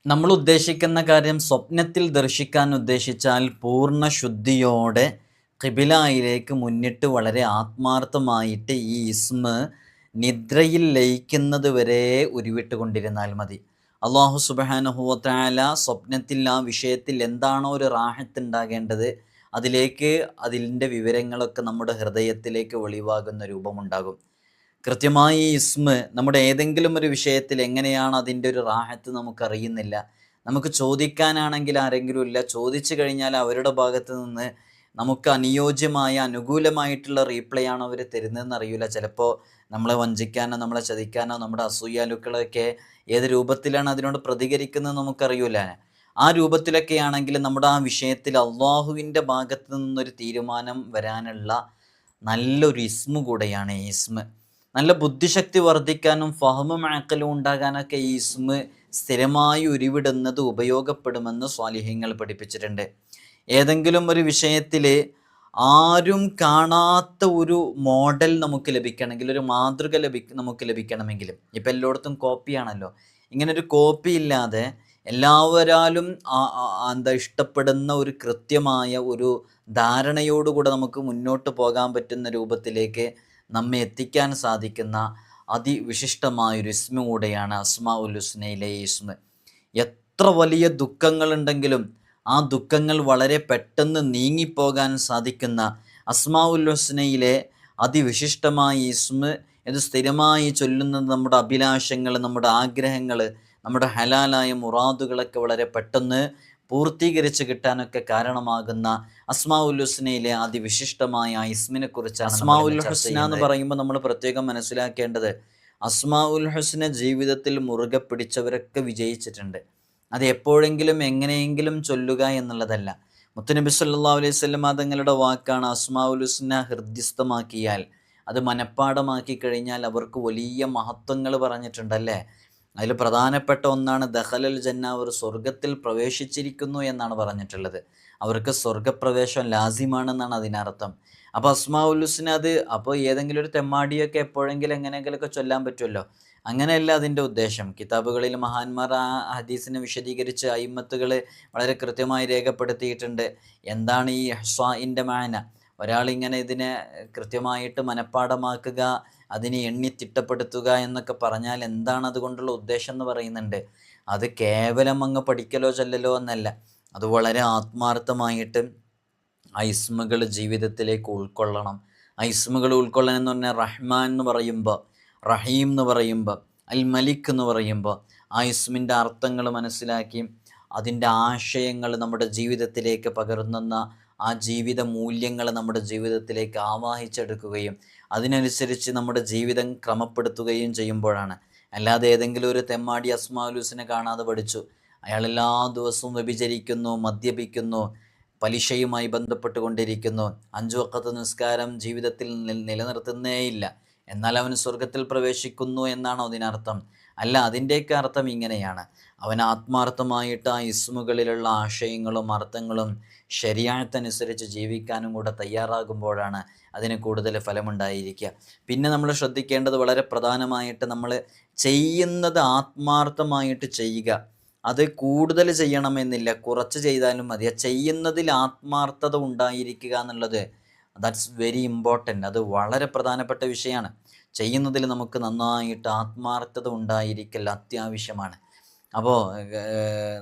നമ്മൾ ഉദ്ദേശിക്കുന്ന കാര്യം സ്വപ്നത്തിൽ ദർശിക്കാൻ ഉദ്ദേശിച്ചാൽ പൂർണ്ണ ശുദ്ധിയോടെ ഖിബിലയിലേക്ക് മുന്നിട്ട് വളരെ ആത്മാർത്ഥമായിട്ട് ഈ ഇസ്മ നിദ്രയിൽ ലയിക്കുന്നത് വരെ ഉരുവിട്ടുകൊണ്ടിരുന്നാൽ മതി. അള്ളാഹു സുബ്ഹാനഹു വ തആല സ്വപ്നത്തിൽ ആ വിഷയത്തിൽ എന്താണോ ഒരു റാഹത്ത് ഉണ്ടാകേണ്ടത് അതിലേക്ക് അതിൻ്റെ വിവരങ്ങളൊക്കെ നമ്മുടെ ഹൃദയത്തിലേക്ക് വെളിവാകുന്ന രൂപമുണ്ടാകും. കൃത്യമായി ഈ ഇസ്മ നമ്മുടെ ഏതെങ്കിലും ഒരു വിഷയത്തിൽ എങ്ങനെയാണ് അതിൻ്റെ ഒരു റാഹത്ത് നമുക്കറിയുന്നില്ല. നമുക്ക് ചോദിക്കാനാണെങ്കിൽ ആരെങ്കിലും ഇല്ല, ചോദിച്ചു കഴിഞ്ഞാൽ അവരുടെ ഭാഗത്ത് നിന്ന് നമുക്ക് അനുയോജ്യമായ അനുകൂലമായിട്ടുള്ള റീപ്ലൈ ആണോ അവർ തരുന്നതെന്ന് അറിയില്ല. ചിലപ്പോൾ നമ്മളെ വഞ്ചിക്കാനോ നമ്മളെ ചതിക്കാനോ നമ്മുടെ അസൂയാലുക്കളൊക്കെ ഏത് രൂപത്തിലാണ് അതിനോട് പ്രതികരിക്കുന്നത് നമുക്കറിയില്ല. ആ രൂപത്തിലൊക്കെ ആണെങ്കിൽ നമ്മുടെ ആ വിഷയത്തിൽ അള്ളാഹുവിൻ്റെ ഭാഗത്ത് നിന്നൊരു തീരുമാനം വരാനുള്ള നല്ലൊരു ഇസ്മ കൂടെയാണ് ഈ ഇസ്മ. നല്ല ബുദ്ധിശക്തി വർദ്ധിക്കാനും ഫഹമും അഖലും ഉണ്ടാകാനൊക്കെ ഈ ഇസ്മ സ്ഥിരമായി ഉരുവിടുന്നത് ഉപയോഗപ്പെടുമെന്ന് സ്വാലിഹ്യങ്ങൾ പഠിപ്പിച്ചിട്ടുണ്ട്. ഏതെങ്കിലും ഒരു വിഷയത്തിൽ ആരും കാണാത്ത ഒരു മോഡൽ നമുക്ക് ലഭിക്കണമെങ്കിൽ, ഒരു മാതൃക നമുക്ക് ലഭിക്കണമെങ്കിലും, ഇപ്പം എല്ലായിടത്തും കോപ്പിയാണല്ലോ, ഇങ്ങനൊരു കോപ്പി ഇല്ലാതെ എല്ലാവരാലും ഇഷ്ടപ്പെടുന്ന ഒരു കൃത്യമായ ഒരു ധാരണയോടുകൂടെ നമുക്ക് മുന്നോട്ട് പോകാൻ പറ്റുന്ന രൂപത്തിലേക്ക് നമ്മെ എത്തിക്കാൻ സാധിക്കുന്ന അതിവിശിഷ്ടമായൊരു ഇസ്മ കൂടെയാണ് അസ്മാഉൽ ഹുസ്നയിലെ ഇസ്മ. എത്ര വലിയ ദുഃഖങ്ങളുണ്ടെങ്കിലും ആ ദുഃഖങ്ങൾ വളരെ പെട്ടെന്ന് നീങ്ങിപ്പോകാൻ സാധിക്കുന്ന അസ്മാഉൽ ഹുസ്നയിലെ അതിവിശിഷ്ടമായ ഇസ്മ ഇത് സ്ഥിരമായി ചൊല്ലുന്നത് നമ്മുടെ അഭിലാഷങ്ങൾ, നമ്മുടെ ആഗ്രഹങ്ങൾ, നമ്മുടെ ഹലാലായ മുറാദുകളൊക്കെ വളരെ പെട്ടെന്ന് പൂർത്തീകരിച്ച് കിട്ടാനൊക്കെ കാരണമാകുന്ന അസ്മാഉൽ ഹുസ്നയിലെ അതിവിശിഷ്ടമായ ഇസ്മിനെ കുറിച്ചാണ്. അസ്മാഉൽ ഹുസ്ന എന്ന് പറയുമ്പോൾ നമ്മൾ പ്രത്യേകം മനസ്സിലാക്കേണ്ടത്, അസ്മാഉൽ ഹുസ്ന ജീവിതത്തിൽ മുറുകെ പിടിച്ചവരൊക്കെ വിജയിച്ചിട്ടുണ്ട്. അത് എപ്പോഴെങ്കിലും എങ്ങനെയെങ്കിലും ചൊല്ലുക എന്നുള്ളതല്ല. മുത്തുനബി സല്ലല്ലാഹു അലൈഹി വസല്ലം തങ്ങളുടെ വാക്കാണ്, അസ്മാഉൽ ഹുസ്ന ഹൃദ്യസ്ഥമാക്കിയാൽ, അത് മനഃപ്പാടമാക്കി കഴിഞ്ഞാൽ അവർക്ക് വലിയ മഹത്വങ്ങൾ പറഞ്ഞിട്ടുണ്ടല്ലേ. അതിൽ പ്രധാനപ്പെട്ട ഒന്നാണ് ദഖലൽ ജന്ന, അവർ സ്വർഗത്തിൽ പ്രവേശിച്ചിരിക്കുന്നു എന്നാണ് പറഞ്ഞിട്ടുള്ളത്. അവർക്ക് സ്വർഗപ്രവേശം ലാസിമാണെന്നാണ് അതിനർത്ഥം. അപ്പോൾ അസ്മാഉൽ ഹുസ്ന അത് അപ്പോൾ ഏതെങ്കിലും ഒരു തെമ്മാടിയൊക്കെ എപ്പോഴെങ്കിലും എങ്ങനെയെങ്കിലുമൊക്കെ ചൊല്ലാൻ പറ്റുമല്ലോ, അങ്ങനെയല്ല അതിൻ്റെ ഉദ്ദേശം. കിതാബുകളിൽ മഹാന്മാർ ആ ഹദീസിനെ വിശദീകരിച്ച് അയിമ്മത്തുകൾ വളരെ കൃത്യമായി രേഖപ്പെടുത്തിയിട്ടുണ്ട്. എന്താണ് ഈ ഇഹ്സാഇൻ്റെ മാന? ഒരാളിങ്ങനെ ഇതിനെ കൃത്യമായിട്ട് മനഃപ്പാടമാക്കുക, അതിനെ എണ്ണി തിട്ടപ്പെടുത്തുക എന്നൊക്കെ പറഞ്ഞാൽ എന്താണ് അതുകൊണ്ടുള്ള ഉദ്ദേശം എന്ന് പറയുന്നുണ്ട്. അത് കേവലം അങ്ങ് പഠിക്കലോ ചൊല്ലലോ എന്നല്ല, അത് വളരെ ആത്മാർത്ഥമായിട്ട് ആ ഇസ്മുകൾ ജീവിതത്തിലേക്ക് ഉൾക്കൊള്ളണം. ആ ഇസ്മുകൾ ഉൾക്കൊള്ളണം എന്ന് പറഞ്ഞാൽ റഹ്മാൻ എന്ന് പറയുമ്പോൾ, റഹീം എന്ന് പറയുമ്പോൾ, അൽ മലിക് എന്ന് പറയുമ്പോൾ ആ ഇസ്മിൻ്റെ അർത്ഥങ്ങൾ മനസ്സിലാക്കി അതിൻ്റെ ആശയങ്ങൾ നമ്മുടെ ജീവിതത്തിലേക്ക് പകർന്നുന്ന ആ ജീവിത മൂല്യങ്ങൾ നമ്മുടെ ജീവിതത്തിലേക്ക് ആവാഹിച്ചെടുക്കുകയും അതിനനുസരിച്ച് നമ്മുടെ ജീവിതം ക്രമപ്പെടുത്തുകയും ചെയ്യുമ്പോഴാണ്. അല്ലാതെ ഏതെങ്കിലും ഒരു തെമ്മാടി അസ്മാഉൽ ഹുസ്ന കാണാതെ പഠിച്ചു, അയാൾ എല്ലാ ദിവസവും വ്യഭിചരിക്കുന്നു, മദ്യപിക്കുന്നു, പലിശയുമായി ബന്ധപ്പെട്ടുകൊണ്ടിരിക്കുന്നു, 5 വഖത്ത് നിസ്കാരം ജീവിതത്തിൽ നിലനിർത്തുന്നേയില്ല, എന്നാൽ അവൻ സ്വർഗത്തിൽ പ്രവേശിക്കുന്നു എന്നാണോ അതിനർത്ഥം? അല്ല, അതിൻ്റെയൊക്കെ അർത്ഥം ഇങ്ങനെയാണ്, അവൻ ആത്മാർത്ഥമായിട്ട് ആ ഇസ്മുകളിലുള്ള ആശയങ്ങളും അർത്ഥങ്ങളും ശരീഅത്തനുസരിച്ച് ജീവിക്കാനും കൂടെ തയ്യാറാകുമ്പോഴാണ് അതിന് കൂടുതൽ ഫലമുണ്ടായിരിക്കുക. പിന്നെ നമ്മൾ ശ്രദ്ധിക്കേണ്ടത് വളരെ പ്രധാനമായിട്ട്, നമ്മൾ ചെയ്യുന്നത് ആത്മാർത്ഥമായിട്ട് ചെയ്യുക. അത് കൂടുതൽ ചെയ്യണമെന്നില്ല, കുറച്ച് ചെയ്താലും മതി. ചെയ്യുന്നതിൽ ആത്മാർത്ഥത ഉണ്ടായിരിക്കുക എന്നുള്ളത് ദാറ്റ്സ് വെരി ഇമ്പോർട്ടൻ്റ്. അത് വളരെ പ്രധാനപ്പെട്ട വിഷയമാണ്. ചെയ്യുന്നതിൽ നമുക്ക് നന്നായിട്ട് ആത്മാർത്ഥത ഉണ്ടായിരിക്കൽ അത്യാവശ്യമാണ്. അപ്പോൾ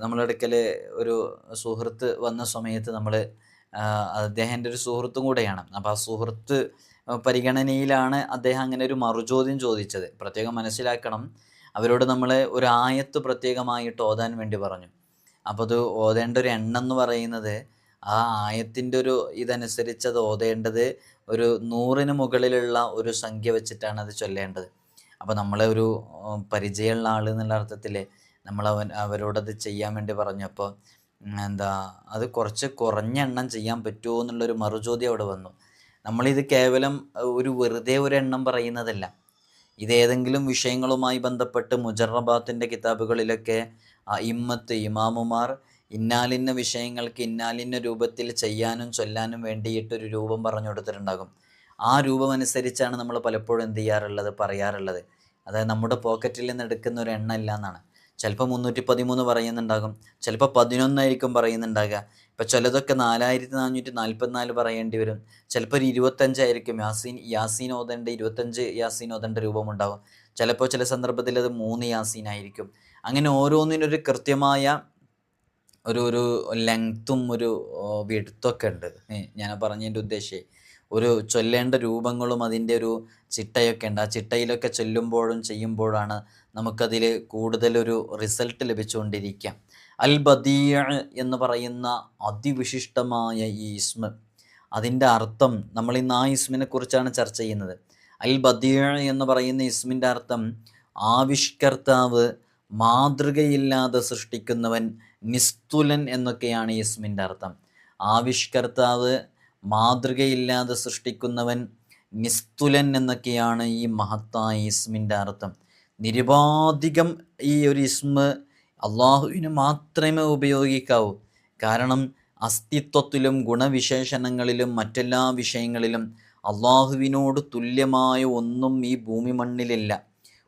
നമ്മളെടുക്കൽ ഒരു സുഹൃത്ത് വന്ന സമയത്ത് നമ്മൾ അദ്ദേഹത്തിൻ്റെ ഒരു സുഹൃത്തും കൂടെയാണ്. അപ്പോൾ ആ സുഹൃത്ത് പരിഗണനയിലാണ് അദ്ദേഹം അങ്ങനെ ഒരു മറുചോദ്യം ചോദിച്ചത്. പ്രത്യേകം മനസ്സിലാക്കണം, അവരോട് നമ്മൾ ഒരു ആയത്ത് പ്രത്യേകമായിട്ട് ഓതാൻ വേണ്ടി പറഞ്ഞു. അപ്പോൾ അത് ഓതേണ്ട ഒരു എണ്ണം എന്ന് പറയുന്നത്, ആ ആയത്തിൻ്റെ ഒരു ഇതനുസരിച്ച് അത് ഓതേണ്ടത് ഒരു 100-ന് മുകളിലുള്ള ഒരു സംഖ്യ വെച്ചിട്ടാണ് അത് ചൊല്ലേണ്ടത്. അപ്പോൾ നമ്മളെ ഒരു പരിചയമുള്ള ആൾ എന്നുള്ള അർത്ഥത്തിൽ നമ്മൾ അവരോടത് ചെയ്യാൻ വേണ്ടി പറഞ്ഞപ്പോൾ അത് കുറച്ച് കുറഞ്ഞ എണ്ണം ചെയ്യാൻ പറ്റുമോ എന്നുള്ളൊരു മറുചോദ്യം അവിടെ വന്നു. നമ്മളിത് കേവലം വെറുതെ ഒരു എണ്ണം പറയുന്നതല്ല. ഇതേതെങ്കിലും വിഷയങ്ങളുമായി ബന്ധപ്പെട്ട് മുജറബാത്തിൻ്റെ കിതാബുകളിലൊക്കെ ഇമാമുമാർ ഇന്നാലിന്ന വിഷയങ്ങൾക്ക് ഇന്നാലിന്ന രൂപത്തിൽ ചെയ്യാനും ചൊല്ലാനും വേണ്ടിയിട്ടൊരു രൂപം പറഞ്ഞു കൊടുത്തിട്ടുണ്ടാകും. ആ രൂപം അനുസരിച്ചാണ് നമ്മൾ പലപ്പോഴും എന്ത് ചെയ്യാറുള്ളത്, പറയാറുള്ളത്. അതായത് നമ്മുടെ പോക്കറ്റിൽ നിന്ന് എടുക്കുന്ന ഒരു എണ്ണ ഇല്ല എന്നാണ്. ചിലപ്പോൾ 313 പറയുന്നുണ്ടാകും, ചിലപ്പോൾ 11 പറയുന്നുണ്ടാകുക. ഇപ്പം ചിലതൊക്കെ 4444 പറയേണ്ടി വരും, ചിലപ്പോൾ ഒരു 25 യാസീൻ ഓതേണ്ട 25 യാസീൻ ഓതേണ്ട രൂപമുണ്ടാകും. ചിലപ്പോൾ ചില സന്ദർഭത്തിൽ അത് 3 യാസീൻ ആയിരിക്കും. അങ്ങനെ ഓരോന്നിനൊരു കൃത്യമായ ഒരു ലെങ്ത്തും ഒരു വിഡ്ത്തൊക്കെ ഉണ്ട്. ഞാൻ പറഞ്ഞതിൻ്റെ ഉദ്ദേശം ഒരു ചൊല്ലേണ്ട രൂപങ്ങളും അതിൻ്റെ ഒരു ചിട്ടയൊക്കെ ഉണ്ട്. ആ ചിട്ടയിലൊക്കെ ചൊല്ലുമ്പോഴും ചെയ്യുമ്പോഴാണ് നമുക്കതിൽ കൂടുതലൊരു റിസൾട്ട് ലഭിച്ചുകൊണ്ടിരിക്കുക. അൽ ബദീഅ എന്ന് പറയുന്ന അതിവിശിഷ്ടമായ ഈ ഇസ്മ, അതിൻ്റെ അർത്ഥം നമ്മൾ ഇന്ന് ആ ഇസ്മിനെ കുറിച്ചാണ് ചർച്ച ചെയ്യുന്നത്. അൽ ബദീഅ എന്ന് പറയുന്ന ഇസ്മിൻ്റെ അർത്ഥം ആവിഷ്കർത്താവ്, മാതൃകയില്ലാതെ സൃഷ്ടിക്കുന്നവൻ, നിസ്തുലൻ എന്നൊക്കെയാണ് ഈ ഇസ്മിൻ്റെ അർത്ഥം. ആവിഷ്കർത്താവ്, മാതൃകയില്ലാതെ സൃഷ്ടിക്കുന്നവൻ, നിസ്തുലൻ എന്നൊക്കെയാണ് ഈ മഹത്തായ ഇസ്മിൻ്റെ അർത്ഥം. നിരുപാധികം ഈ ഒരു ഇസ്മ അള്ളാഹുവിന് മാത്രമേ ഉപയോഗിക്കാവൂ. കാരണം അസ്തിത്വത്തിലും ഗുണവിശേഷണങ്ങളിലും മറ്റെല്ലാ വിഷയങ്ങളിലും അള്ളാഹുവിനോട് തുല്യമായ ഒന്നും ഈ ഭൂമി മണ്ണിലില്ല.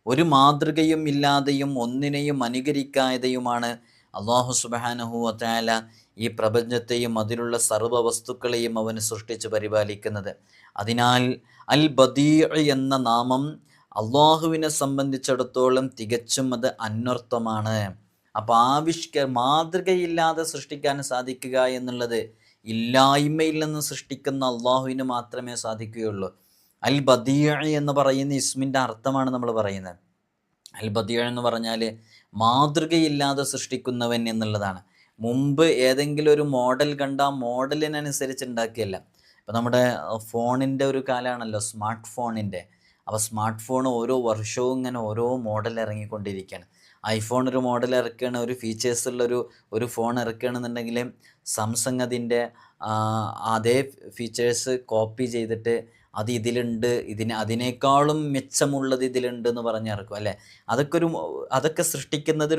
ഒരു മാതൃകയും ഇല്ലാതെയും ഒന്നിനെയും അനുകരിക്കാതെയുമാണ് അള്ളാഹു സുബ്ഹാനഹു വ തആല ഈ പ്രപഞ്ചത്തെയും അതിലുള്ള സർവ്വ വസ്തുക്കളെയും അവന് സൃഷ്ടിച്ച് പരിപാലിക്കുന്നത്. അതിനാൽ അൽ ബദീഅ എന്ന നാമം അള്ളാഹുവിനെ സംബന്ധിച്ചിടത്തോളം തികച്ചും അത് അന്വർത്ഥമാണ്. അപ്പോൾ മാതൃകയില്ലാതെ സൃഷ്ടിക്കാൻ സാധിക്കുക എന്നുള്ളത് ഇല്ലായ്മയിൽ നിന്ന് സൃഷ്ടിക്കുന്ന അള്ളാഹുവിന് മാത്രമേ സാധിക്കുകയുള്ളൂ. അൽ ബദീഅ എന്ന് പറയുന്ന ഇസ്മിൻ്റെ അർത്ഥമാണ് നമ്മൾ പറയുന്നത്. അൽ ബദീഅ എന്ന് പറഞ്ഞാൽ മാതൃകയില്ലാതെ സൃഷ്ടിക്കുന്നവൻ എന്നുള്ളതാണ്. മുമ്പ് ഏതെങ്കിലും ഒരു മോഡൽ കണ്ട ആ മോഡലിനനുസരിച്ച് ഉണ്ടാക്കിയല്ല. ഇപ്പോൾ നമ്മുടെ ഫോണിൻ്റെ ഒരു കാലമാണല്ലോ, സ്മാർട്ട് ഫോണിൻ്റെ. അപ്പോൾ സ്മാർട്ട് ഫോൺ ഓരോ വർഷവും ഇങ്ങനെ ഓരോ മോഡൽ ഇറങ്ങിക്കൊണ്ടിരിക്കുകയാണ്. ഐഫോൺ ഒരു മോഡൽ ഇറക്കുകയാണ്, ഒരു ഫീച്ചേഴ്സുള്ളൊരു ഒരു ഫോൺ ഇറക്കുകയാണെന്നുണ്ടെങ്കിൽ സാംസങ് അതിൻ്റെ അതേ ഫീച്ചേഴ്സ് കോപ്പി ചെയ്തിട്ട് അത് ഇതിലുണ്ട്, അതിനേക്കാളും മെച്ചമുള്ളത് ഇതിലുണ്ട് എന്ന് പറഞ്ഞിറക്കും അല്ലേ. അതൊക്കെ സൃഷ്ടിക്കുന്നത്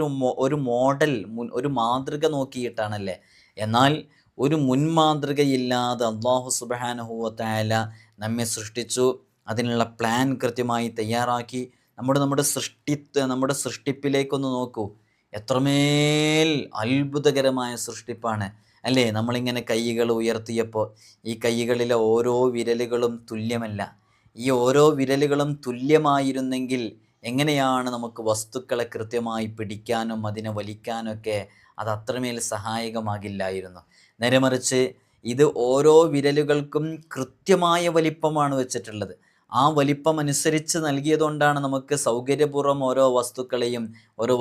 ഒരു മോഡൽ, ഒരു മാതൃക നോക്കിയിട്ടാണല്ലേ. എന്നാൽ ഒരു മുൻമാതൃകയില്ലാതെ അല്ലാഹു സുബ്ഹാനഹു വ തആല നമ്മെ സൃഷ്ടിച്ചു. അതിനുള്ള പ്ലാൻ കൃത്യമായി തയ്യാറാക്കി. നമ്മുടെ സൃഷ്ടിപ്പിലേക്കൊന്ന് നോക്കൂ. എത്രമേൽ അത്ഭുതകരമായ സൃഷ്ടിപ്പാണ് അല്ലേ. നമ്മളിങ്ങനെ കൈകൾ ഉയർത്തിയപ്പോൾ ഈ കൈകളിലെ ഓരോ വിരലുകളും തുല്യമല്ല. ഈ ഓരോ വിരലുകളും തുല്യമായിരുന്നെങ്കിൽ എങ്ങനെയാണ് നമുക്ക് വസ്തുക്കളെ കൃത്യമായി പിടിക്കാനും അതിനെ വലിക്കാനൊക്കെ അത് അത്രമേൽ സഹായകമാകില്ലായിരുന്നു. നേരെ മറിച്ച് ഇത് ഓരോ വിരലുകൾക്കും കൃത്യമായ വലിപ്പമാണ് വെച്ചിട്ടുള്ളത്. ആ വലിപ്പം അനുസരിച്ച് നൽകിയതുകൊണ്ടാണ് നമുക്ക് സൗകര്യപൂർവ്വം ഓരോ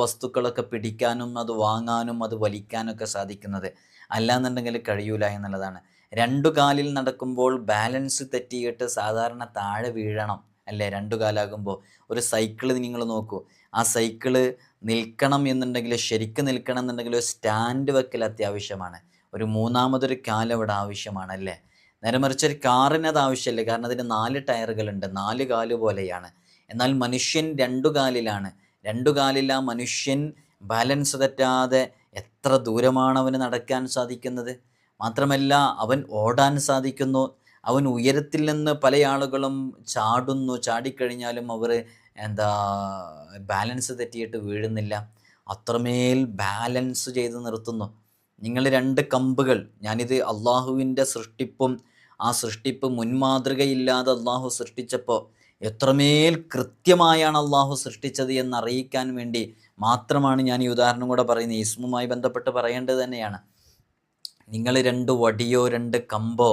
വസ്തുക്കളൊക്കെ പിടിക്കാനും അത് വാങ്ങാനും അത് വലിക്കാനൊക്കെ സാധിക്കുന്നത്. അല്ലാന്നുണ്ടെങ്കിൽ കഴിയൂല എന്നുള്ളതാണ്. 2 കാലിൽ നടക്കുമ്പോൾ ബാലൻസ് തെറ്റിയിട്ട് സാധാരണ താഴെ വീഴണം അല്ലേ. 2 കാലാകുമ്പോൾ ഒരു സൈക്കിള് നിങ്ങൾ നോക്കൂ. ആ സൈക്കിള് നിൽക്കണം എന്നുണ്ടെങ്കിൽ, ശരിക്കും നിൽക്കണം എന്നുണ്ടെങ്കിൽ ഒരു സ്റ്റാൻഡ് വെക്കൽ അത്യാവശ്യമാണ്. ഒരു മൂന്നാമതൊരു കാലവിടെ ആവശ്യമാണല്ലേ. നേരെ മറിച്ച് ഒരു കാറിന് അത് ആവശ്യമില്ല. കാരണം അതിന് 4 ടയറുകളുണ്ട്, 4 കാല് പോലെയാണ്. എന്നാൽ മനുഷ്യൻ 2 കാലിലാണ്. 2 കാലിൽ ആ മനുഷ്യൻ ബാലൻസ് തെറ്റാതെ എത്ര ദൂരമാണ് അവന് നടക്കാൻ സാധിക്കുന്നത്. മാത്രമല്ല അവൻ ഓടാൻ സാധിക്കുന്നു. അവൻ ഉയരത്തിൽ നിന്ന് പല ആളുകളും ചാടിക്കഴിഞ്ഞാലും അവർ ബാലൻസ് തെറ്റിയിട്ട് വീഴുന്നില്ല. അത്രമേൽ ബാലൻസ് ചെയ്ത് നിർത്തുന്നു. നിങ്ങൾ 2 കമ്പുകൾ, ഞാനിത് അള്ളാഹുവിൻ്റെ സൃഷ്ടിപ്പും ആ സൃഷ്ടിപ്പ് മുൻമാതൃകയില്ലാതെ അള്ളാഹു സൃഷ്ടിച്ചപ്പോൾ എത്രമേൽ കൃത്യമായാണ് അള്ളാഹു സൃഷ്ടിച്ചത് എന്നറിയിക്കാൻ വേണ്ടി മാത്രമാണ് ഞാൻ ഈ ഉദാഹരണം കൂടെ പറയുന്നത്. ഇസ്മുമായി ബന്ധപ്പെട്ട് പറയേണ്ടത് തന്നെയാണ്. നിങ്ങൾ 2 വടിയോ 2 കമ്പോ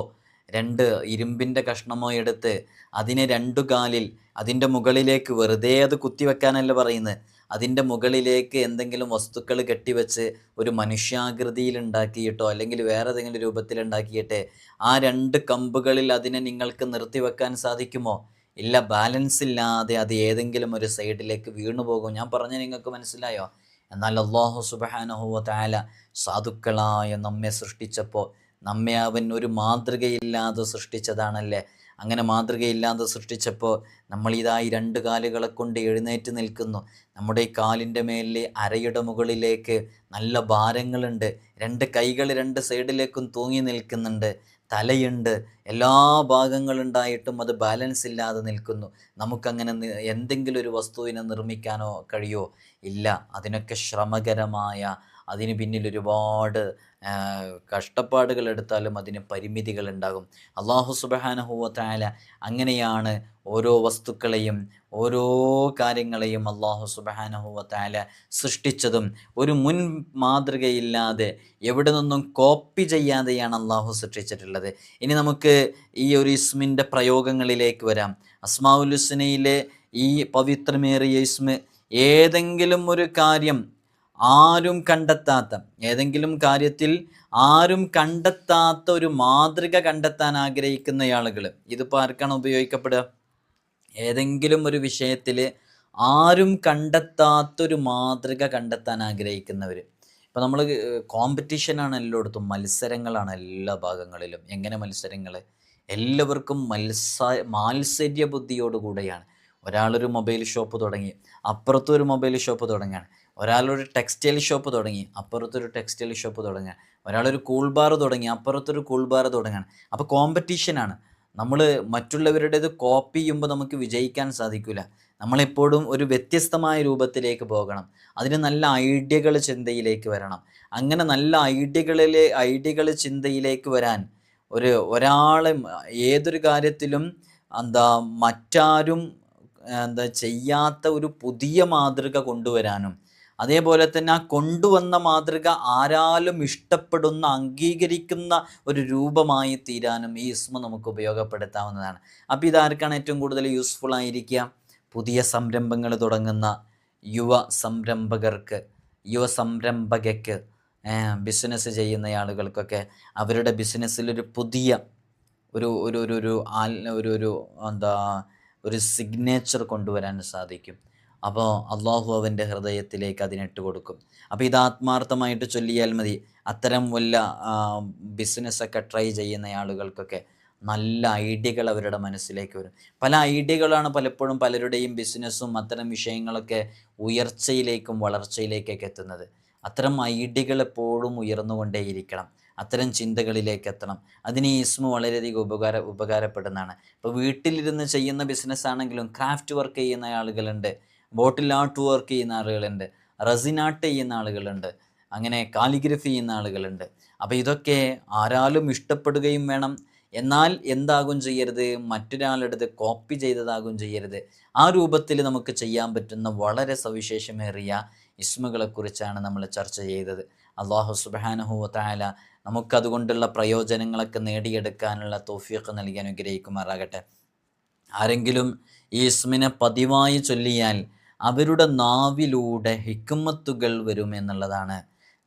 2 ഇരുമ്പിൻ്റെ കഷ്ണമോ എടുത്ത് അതിനെ 2 കാലിൽ അതിൻ്റെ മുകളിലേക്ക് വെറുതെ അത് കുത്തിവെക്കാനല്ല പറയുന്നത്. അതിൻ്റെ മുകളിലേക്ക് എന്തെങ്കിലും വസ്തുക്കൾ കെട്ടിവെച്ച് ഒരു മനുഷ്യാകൃതിയിൽ ഉണ്ടാക്കിയിട്ടോ അല്ലെങ്കിൽ വേറെ ഏതെങ്കിലും രൂപത്തിലുണ്ടാക്കിയിട്ട് ആ 2 കമ്പുകളിൽ അതിനെ നിങ്ങൾക്ക് നിർത്തിവെക്കാൻ സാധിക്കുമോ? ഇല്ല. ബാലൻസ് ഇല്ലാതെ അത് ഏതെങ്കിലും ഒരു സൈഡിലേക്ക് വീണു പോകും. ഞാൻ പറഞ്ഞ നിങ്ങൾക്ക് മനസ്സിലായോ? എന്നാൽ അല്ലാഹു സുബ്ഹാനഹു വ തആല സാധുക്കളായ നമ്മെ സൃഷ്ടിച്ചപ്പോൾ നമ്മെ അവൻ ഒരു മാതൃകയില്ലാതെ സൃഷ്ടിച്ചതാണല്ലേ. അങ്ങനെ മാതൃകയില്ലാതെ സൃഷ്ടിച്ചപ്പോൾ നമ്മളിതായി 2 കാലുകളെ കൊണ്ട് എഴുന്നേറ്റ് നിൽക്കുന്നു. നമ്മുടെ ഈ കാലിൻ്റെ മേലിൽ അരയുടെ മുകളിലേക്ക് നല്ല ഭാരങ്ങളുണ്ട്. 2 കൈകൾ 2 സൈഡിലേക്കും തൂങ്ങി നിൽക്കുന്നുണ്ട്. തലയുണ്ട്, എല്ലാ ഭാഗങ്ങളുണ്ടായിട്ടും അത് ബാലൻസ് ഇല്ലാതെ നിൽക്കുന്നു. നമുക്കങ്ങനെ എന്തെങ്കിലും ഒരു വസ്തുവിനെ നിർമ്മിക്കാനോ കഴിയോ? ഇല്ല. അതിനൊക്കെ ശ്രമകരമായ, അതിന് പിന്നിൽ ഒരുപാട് കഷ്ടപ്പാടുകൾ എടുത്താലും അതിന് പരിമിതികളുണ്ടാകും. അല്ലാഹു സുബ്ഹാനഹു വ തആല അങ്ങനെയാണ് ഓരോ വസ്തുക്കളെയും ഓരോ കാര്യങ്ങളെയും അല്ലാഹു സുബ്ഹാനഹു വ തആല സൃഷ്ടിച്ചതും ഒരു മുൻ മാതൃകയില്ലാതെ എവിടെ നിന്നും കോപ്പി ചെയ്യാതെയാണ് അല്ലാഹു സൃഷ്ടിച്ചിട്ടുള്ളത്. ഇനി നമുക്ക് ഈ ഒരു ഇസ്മിൻ്റെ പ്രയോഗങ്ങളിലേക്ക് വരാം. അസ്മാഉൽ ഹുസ്നയിലെ ഈ പവിത്രമേറിയ ഇസ്മ് ഏതെങ്കിലും ഒരു കാര്യം ആരും കണ്ടെത്താത്ത, ഏതെങ്കിലും കാര്യത്തിൽ ആരും കണ്ടെത്താത്ത ഒരു മാതൃക കണ്ടെത്താൻ ആഗ്രഹിക്കുന്ന ആളുകൾ, ഇതിപ്പോൾ ആർക്കാണ് ഉപയോഗിക്കപ്പെടുക? ഏതെങ്കിലും ഒരു വിഷയത്തിൽ ആരും കണ്ടെത്താത്തൊരു മാതൃക കണ്ടെത്താൻ ആഗ്രഹിക്കുന്നവർ. ഇപ്പോൾ നമ്മൾ കോമ്പറ്റീഷനാണ് എല്ലായിടത്തും, മത്സരങ്ങളാണ് എല്ലാ ഭാഗങ്ങളിലും. എങ്ങനെ മത്സരങ്ങൾ? എല്ലാവർക്കും മാത്സര്യ ബുദ്ധിയോടുകൂടെയാണ്. ഒരാളൊരു മൊബൈൽ ഷോപ്പ് തുടങ്ങി, അപ്പുറത്തൊരു മൊബൈൽ ഷോപ്പ് തുടങ്ങുകയാണ്. ഒരാളൊരു ടെക്സ്റ്റൈൽ ഷോപ്പ് തുടങ്ങി, അപ്പുറത്തൊരു ടെക്സ്റ്റൈൽ ഷോപ്പ് തുടങ്ങുക. ഒരാളൊരു കൂൾ ബാർ തുടങ്ങി, അപ്പുറത്തൊരു കൂൾ ബാർ തുടങ്ങുകയാണ്. അപ്പോൾ കോമ്പറ്റീഷനാണ്. നമ്മൾ മറ്റുള്ളവരുടേത് കോപ്പി ചെയ്യുമ്പോൾ നമുക്ക് വിജയിക്കാൻ സാധിക്കില്ല. നമ്മളെപ്പോഴും ഒരു വ്യത്യസ്തമായ രൂപത്തിലേക്ക് പോകണം. അതിന് നല്ല ഐഡിയകൾ ചിന്തയിലേക്ക് വരണം. അങ്ങനെ നല്ല ഐഡിയകൾ ചിന്തയിലേക്ക് വരാൻ ഒരാളെ ഏതൊരു കാര്യത്തിലും മറ്റാരും ചെയ്യാത്ത ഒരു പുതിയ മാതൃക കൊണ്ടുവരാനും, അതേപോലെ തന്നെ ആ കൊണ്ടുവന്ന മാതൃക ആരാലും ഇഷ്ടപ്പെടുന്ന, അംഗീകരിക്കുന്ന ഒരു രൂപമായി തീരാനും ഈ ഇസ്മ നമുക്ക് ഉപയോഗപ്പെടുത്താവുന്നതാണ്. അപ്പോൾ ഇതാർക്കാണ് ഏറ്റവും കൂടുതൽ യൂസ്ഫുൾ ആയിരിക്കുക? പുതിയ സംരംഭങ്ങൾ തുടങ്ങുന്ന യുവ സംരംഭകയ്ക്ക്, ബിസിനസ് ചെയ്യുന്ന ആളുകൾക്കൊക്കെ അവരുടെ ബിസിനസ്സിലൊരു പുതിയ ഒരു ഒരു ഒരു ഒരു ഒരു സിഗ്നേച്ചർ കൊണ്ടുവരാൻ സാധിക്കും. അപ്പോൾ അള്ളാഹു അവൻ്റെ ഹൃദയത്തിലേക്ക് അതിനിട്ട് കൊടുക്കും. അപ്പോൾ ഇത് ആത്മാർത്ഥമായിട്ട് ചൊല്ലിയാൽ മതി. അത്തരം വല്ല ബിസിനസ്സൊക്കെ ട്രൈ ചെയ്യുന്ന ആളുകൾക്കൊക്കെ നല്ല ഐഡിയകൾ അവരുടെ മനസ്സിലേക്ക് വരും. പല ഐഡിയകളാണ് പലപ്പോഴും പലരുടെയും ബിസിനസ്സും അത്തരം വിഷയങ്ങളൊക്കെ ഉയർച്ചയിലേക്കും വളർച്ചയിലേക്കൊക്കെ എത്തുന്നത്. അത്തരം ഐഡിയകൾ എപ്പോഴും ഉയർന്നുകൊണ്ടേയിരിക്കണം. അത്തരം ചിന്തകളിലേക്ക് എത്തണം. അതിന് ഈ ഇസ്മ വളരെയധികം ഉപകാരപ്പെടുന്നതാണ്. ഇപ്പോൾ വീട്ടിലിരുന്ന് ചെയ്യുന്ന ബിസിനസ്സാണെങ്കിലും ക്രാഫ്റ്റ് വർക്ക് ചെയ്യുന്ന ആളുകളുണ്ട്, ബോട്ടിൽ ആർട്ട് വർക്ക് ചെയ്യുന്ന ആളുകളുണ്ട്, റസിൻ ആർട്ട് ചെയ്യുന്ന ആളുകളുണ്ട്, അങ്ങനെ കാലിഗ്രഫി ചെയ്യുന്ന ആളുകളുണ്ട്. അപ്പോൾ ഇതൊക്കെ ആരാലും ഇഷ്ടപ്പെടുകയും വേണം. എന്നാൽ എന്താകും ചെയ്യരുത്? മറ്റൊരാളുടേത് കോപ്പി ചെയ്തതാകും ചെയ്യരുത്. ആ രൂപത്തിൽ നമുക്ക് ചെയ്യാൻ പറ്റുന്ന വളരെ സവിശേഷമേറിയ ഇസ്മുകളെക്കുറിച്ചാണ് നമ്മൾ ചർച്ച ചെയ്തത്. അല്ലാഹു സുബ്ഹാനഹു വ തആല നമുക്കതുകൊണ്ടുള്ള പ്രയോജനങ്ങളൊക്കെ നേടിയെടുക്കാനുള്ള തൗഫീഖ് നൽകി അനുഗ്രഹിക്കുമാറാകട്ടെ. ആരെങ്കിലും ഈ ഇസ്മിനെ പതിവായി ചൊല്ലിയാൽ അവരുടെ നാവിലൂടെ ഹിക്മത്തുകൾ വരുമെന്നുള്ളതാണ്.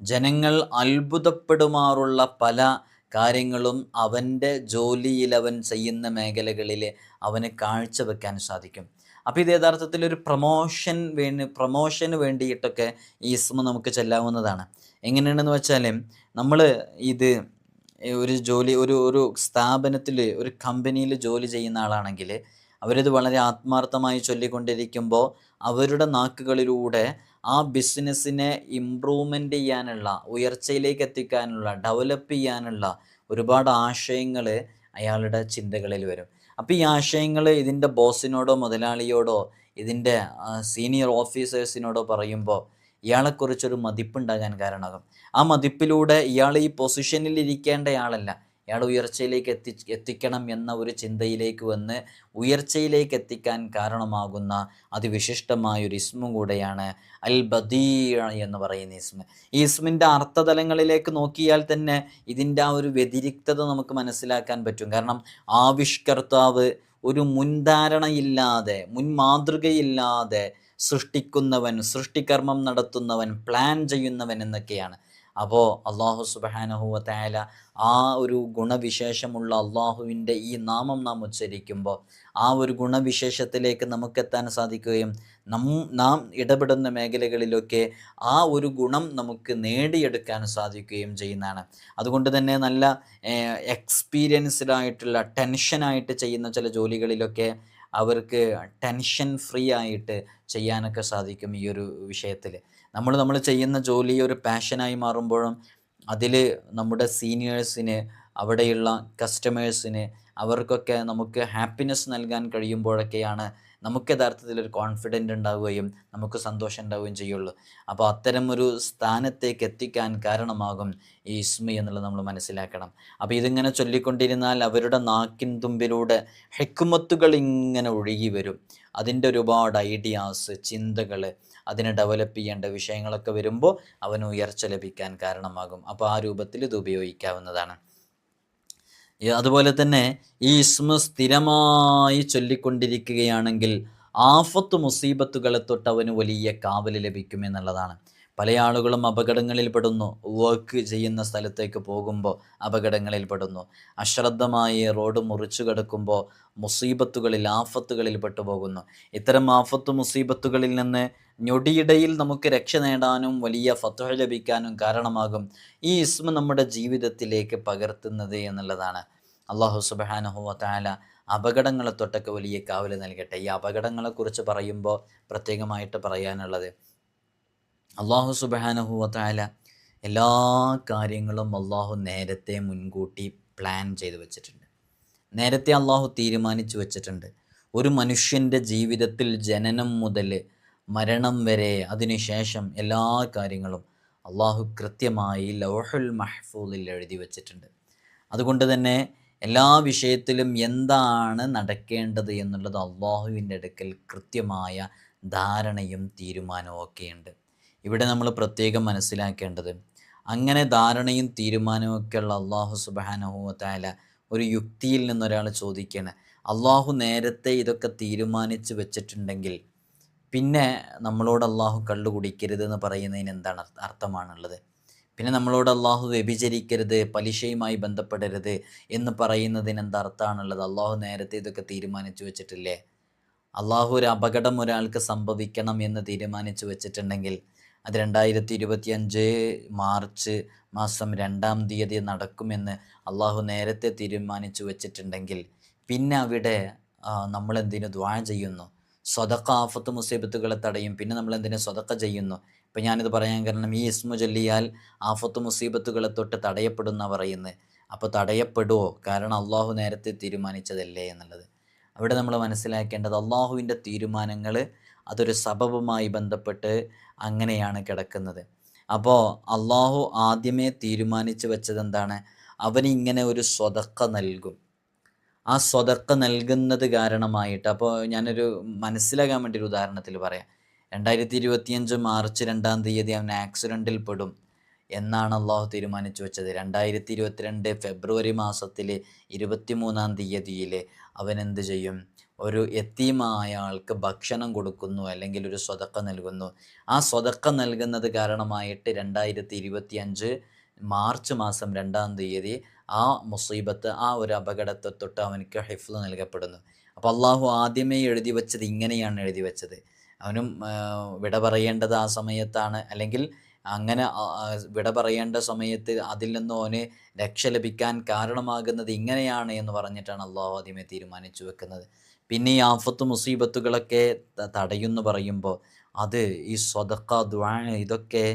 ജനങ്ങൾ അത്ഭുതപ്പെടുമാറുള്ള പല കാര്യങ്ങളും അവൻ്റെ ജോലിയിൽ, അവൻ ചെയ്യുന്ന മേഖലകളിൽ അവന് കാഴ്ചവെക്കാൻ സാധിക്കും. അപ്പോൾ ഇത് യഥാർത്ഥത്തിൽ ഒരു പ്രൊമോഷന് വേണ്ടിയിട്ടൊക്കെ ഈ ഇസ്മ നമുക്ക് ചെല്ലാവുന്നതാണ്. എങ്ങനെയാണെന്ന് വെച്ചാൽ, നമ്മൾ ഇത് ഒരു ജോലി ഒരു സ്ഥാപനത്തിൽ, ഒരു കമ്പനിയിൽ ജോലി ചെയ്യുന്ന ആളാണെങ്കിൽ അവരിത് വളരെ ആത്മാർത്ഥമായി ചൊല്ലിക്കൊണ്ടിരിക്കുമ്പോൾ അവരുടെ നാക്കുകളിലൂടെ ആ ബിസിനസ്സിനെ ഇമ്പ്രൂവ്മെൻ്റ് ചെയ്യാനുള്ള, ഉയർച്ചയിലേക്ക് എത്തിക്കാനുള്ള, ഡെവലപ്പ് ചെയ്യാനുള്ള ഒരുപാട് ആശയങ്ങൾ അയാളുടെ ചിന്തകളിൽ വരും. അപ്പോൾ ഈ ആശയങ്ങൾ ഇതിൻ്റെ ബോസിനോടോ മുതലാളിയോടോ ഇതിൻ്റെ സീനിയർ ഓഫീസേഴ്സിനോടോ പറയുമ്പോൾ ഇയാളെക്കുറിച്ചൊരു മതിപ്പുണ്ടാകാൻ കാരണമാകും. ആ മതിപ്പിലൂടെ ഇയാൾ ഈ പൊസിഷനിൽ ഇരിക്കേണ്ടയാളല്ല, ഇയാൾ ഉയർച്ചയിലേക്ക് എത്തിക്കണം എന്ന ഒരു ചിന്തയിലേക്ക് വന്ന് ഉയർച്ചയിലേക്ക് എത്തിക്കാൻ കാരണമാകുന്ന അതിവിശിഷ്ടമായൊരു ഇസ്മും കൂടെയാണ് അൽ ബദീഅ എന്ന് പറയുന്ന ഇസ്മ. ഈ ഇസ്മിൻ്റെ അർത്ഥതലങ്ങളിലേക്ക് നോക്കിയാൽ തന്നെ ഇതിൻ്റെ ആ ഒരു വ്യതിരിക്തത നമുക്ക് മനസ്സിലാക്കാൻ പറ്റും. കാരണം ആവിഷ്കർത്താവ് ഒരു മുൻധാരണയില്ലാതെ, മുൻമാതൃകയില്ലാതെ സൃഷ്ടിക്കുന്നവൻ, സൃഷ്ടികർമ്മം നടത്തുന്നവൻ, പ്ലാൻ ചെയ്യുന്നവൻ എന്നൊക്കെയാണ്. അപ്പോൾ അള്ളാഹു സുബ്ഹാനഹു വ തആല ആ ഒരു ഗുണവിശേഷമുള്ള അള്ളാഹുവിൻ്റെ ഈ നാമം നാം ഉച്ചരിക്കുമ്പോൾ ആ ഒരു ഗുണവിശേഷത്തിലേക്ക് നമുക്കെത്താൻ സാധിക്കുകയും നാം ഇടപെടുന്ന മേഖലകളിലൊക്കെ ആ ഒരു ഗുണം നമുക്ക് നേടിയെടുക്കാൻ സാധിക്കുകയും ചെയ്യുന്നതാണ്. അതുകൊണ്ട് തന്നെ നല്ല എക്സ്പീരിയൻസ്ഡ് ആയിട്ടുള്ള, ടെൻഷനായിട്ട് ചെയ്യുന്ന ചില ജോലികളിലൊക്കെ അവർക്ക് ടെൻഷൻ ഫ്രീ ആയിട്ട് ചെയ്യാനൊക്കെ സാധിക്കും. ഈ ഒരു വിഷയത്തിൽ നമ്മൾ ചെയ്യുന്ന ജോലി ഒരു പാഷനായി മാറുമ്പോഴും അതിൽ നമ്മുടെ സീനിയേഴ്സിന് അവിടെയുള്ള കസ്റ്റമേഴ്സിന് അവർക്കൊക്കെ നമുക്ക് ഹാപ്പിനെസ് നൽകാൻ കഴിയുമ്പോഴൊക്കെയാണ് നമുക്ക് യഥാർത്ഥത്തിലൊരു കോൺഫിഡൻ്റ് ഉണ്ടാവുകയും നമുക്ക് സന്തോഷം ഉണ്ടാവുകയും ചെയ്യുള്ളൂ. അപ്പോൾ അത്തരം ഒരു സ്ഥാനത്തേക്ക് എത്തിക്കാൻ കാരണമാകും ഈ ഇസ്മി എന്നുള്ളത് നമ്മൾ മനസ്സിലാക്കണം. അപ്പോൾ ഇതിങ്ങനെ ചൊല്ലിക്കൊണ്ടിരുന്നാൽ അവരുടെ നാക്കിൻ തുമ്പിലൂടെ ഹിക്മത്തുകൾ ഇങ്ങനെ ഒഴുകി വരും. അതിൻ്റെ ഒരുപാട് ഐഡിയാസ്, ചിന്തകൾ, അതിനെ ഡെവലപ്പ് ചെയ്യേണ്ട വിഷയങ്ങളൊക്കെ വരുമ്പോൾ അവന് ഉയർച്ച ലഭിക്കാൻ കാരണമാകും. അപ്പോൾ ആ രൂപത്തിൽ ഇത് ഉപയോഗിക്കാവുന്നതാണ്. അതുപോലെ തന്നെ ഈ ഇസ്മ സ്ഥിരമായി ചൊല്ലിക്കൊണ്ടിരിക്കുകയാണെങ്കിൽ ആഫത്ത് മുസീബത്തുകളെ തൊട്ട് അവന് വലിയ കാവൽ ലഭിക്കുമെന്നുള്ളതാണ്. പല ആളുകളും അപകടങ്ങളിൽ പെടുന്നു. വർക്ക് ചെയ്യുന്ന സ്ഥലത്തേക്ക് പോകുമ്പോൾ അപകടങ്ങളിൽ പെടുന്നു. അശ്രദ്ധമായി റോഡ് മുറിച്ചു കിടക്കുമ്പോൾ മുസീബത്തുകളിൽ, ആഫത്തുകളിൽ പെട്ടുപോകുന്നു. ഇത്തരം ആഫത്ത് മുസീബത്തുകളിൽ നിന്ന് ഞൊടിയിടയിൽ നമുക്ക് രക്ഷ നേടാനും വലിയ ഫത്ഹ് ലഭിക്കാനും കാരണമാകും ഈ ഇസ്മ നമ്മുടെ ജീവിതത്തിലേക്ക് പകർത്തുന്നത് എന്നുള്ളതാണ്. അള്ളാഹു സുബ്ഹാനഹു വ തആല അപകടങ്ങളെ തൊട്ടൊക്കെ വലിയ കാവൽ നൽകട്ടെ. ഈ അപകടങ്ങളെക്കുറിച്ച് പറയുമ്പോൾ പ്രത്യേകമായിട്ട് പറയാനുള്ളത്, അള്ളാഹു സുബ്ഹാനഹു വ തആല എല്ലാ കാര്യങ്ങളും അള്ളാഹു നേരത്തെ മുൻകൂട്ടി പ്ലാൻ ചെയ്ത് വെച്ചിട്ടുണ്ട്. നേരത്തെ അള്ളാഹു തീരുമാനിച്ചു വെച്ചിട്ടുണ്ട്. ഒരു മനുഷ്യൻ്റെ ജീവിതത്തിൽ ജനനം മുതൽ മരണം വരെ, അതിനുശേഷം എല്ലാ കാര്യങ്ങളും അള്ളാഹു കൃത്യമായി ലൗഹുൽ മഹ്ഫൂദിൽ എഴുതി വച്ചിട്ടുണ്ട്. അതുകൊണ്ട് തന്നെ എല്ലാ വിഷയത്തിലും എന്താണ് നടക്കേണ്ടത് എന്നുള്ളത് അള്ളാഹുവിൻ്റെ അടുക്കൽ കൃത്യമായ ധാരണയും തീരുമാനവും ഒക്കെയുണ്ട്. ഇവിടെ നമ്മൾ പ്രത്യേകം മനസ്സിലാക്കേണ്ടത്, അങ്ങനെ ധാരണയും തീരുമാനവും ഒക്കെയുള്ള അള്ളാഹു സുബ്ഹാനഹു വ തആല ഒരു യുക്തിയിൽ നിന്നൊരാൾ ചോദിക്കുകയാണ്, അള്ളാഹു നേരത്തെ ഇതൊക്കെ തീരുമാനിച്ച് വെച്ചിട്ടുണ്ടെങ്കിൽ പിന്നെ നമ്മളോട് അള്ളാഹു കള്ളു കുടിക്കരുതെന്ന് പറയുന്നതിന് എന്താണ് അർത്ഥമാണുള്ളത്? പിന്നെ നമ്മളോട് അള്ളാഹു വ്യഭിചരിക്കരുത്, പലിശയുമായി ബന്ധപ്പെടരുത് എന്ന് പറയുന്നതിന് എന്താ അർത്ഥമാണുള്ളത്? അള്ളാഹു നേരത്തെ ഇതൊക്കെ തീരുമാനിച്ചു വെച്ചിട്ടില്ലേ? അള്ളാഹു ഒരു അപകടം ഒരാൾക്ക് സംഭവിക്കണം എന്ന് തീരുമാനിച്ചു വെച്ചിട്ടുണ്ടെങ്കിൽ അത് 2025 മാർച്ച് മാസം 2-ാം തീയതി നടക്കുമെന്ന് അള്ളാഹു നേരത്തെ തീരുമാനിച്ചു വെച്ചിട്ടുണ്ടെങ്കിൽ പിന്നെ അവിടെ നമ്മളെന്തിനു ദുആ ചെയ്യുന്നു? സ്വതക്ക ആഫത്ത് മുസീബത്തുകളെ തടയും. പിന്നെ നമ്മളെന്തിനു സ്വതക്ക ചെയ്യുന്നു? ഇപ്പം ഞാനിത് പറയാൻ കാരണം, ഈ ഇസ്മു ചൊല്ലിയാൽ ആഫത്ത് മുസീബത്തുകളെ തൊട്ട് തടയപ്പെടുന്ന പറയുന്നത്. അപ്പോൾ തടയപ്പെടുമോ? കാരണം അള്ളാഹു നേരത്തെ തീരുമാനിച്ചതല്ലേ എന്നുള്ളത്. അവിടെ നമ്മൾ മനസ്സിലാക്കേണ്ടത്, അള്ളാഹുവിൻ്റെ തീരുമാനങ്ങൾ അതൊരു സബബുമായി ബന്ധപ്പെട്ട് അങ്ങനെയാണ് കിടക്കുന്നത്. അപ്പോൾ അള്ളാഹു ആദ്യമേ തീരുമാനിച്ച് വെച്ചത് എന്താണ്? അവനിങ്ങനെ ഒരു സ്വതക്ക നൽകും. ആ സ്വതക്ക നൽകുന്നത് കാരണമായിട്ട്, അപ്പോൾ ഞാനൊരു മനസ്സിലാകാൻ വേണ്ടി ഒരു ഉദാഹരണത്തിൽ പറയാം. 2025 മാർച്ച് 2-ാം തീയതി അവൻ ആക്സിഡൻറ്റിൽ പെടും എന്നാണ് അള്ളാഹു തീരുമാനിച്ചു വെച്ചത്. 2022 ഫെബ്രുവരി മാസത്തിൽ 23-ാം തീയതിയിൽ അവൻ എന്ത് ചെയ്യും? ഒരു യതീമായ ആൾക്ക് ഭക്ഷണം കൊടുക്കുന്നു, അല്ലെങ്കിൽ ഒരു സ്വതക്ക നൽകുന്നു. ആ സ്വതക്ക നൽകുന്നത് കാരണമായിട്ട് 2025 മാർച്ച് മാസം 2-ാം തീയതി ആ മുസീബത്ത്, ആ ഒരു അപകടത്തെ തൊട്ട് അവനക്ക് ഹിഫ്ള് നൽകപ്പെടുന്നു. അപ്പോൾ അള്ളാഹു ആദ്യമേ എഴുതി വെച്ചത് ഇങ്ങനെയാണ് എഴുതി വെച്ചത്. അവനും വിട പറയേണ്ടത് ആ സമയത്താണ്, അല്ലെങ്കിൽ അങ്ങനെ വിട പറയേണ്ട സമയത്ത് അതിൽ നിന്ന് അവന് രക്ഷ ലഭിക്കാൻ കാരണമാകുന്നത് ഇങ്ങനെയാണ് എന്ന് പറഞ്ഞിട്ടാണ് അള്ളാഹു ആദ്യമേ തീരുമാനിച്ചു വെക്കുന്നത്. പിന്നെ ഈ ആഫത്ത് മുസീബത്തുകളൊക്കെ തടയുമെന്ന് പറയുമ്പോൾ അത് ഈ സ്വതക്ക, ദുആ, ഇതൊക്കെ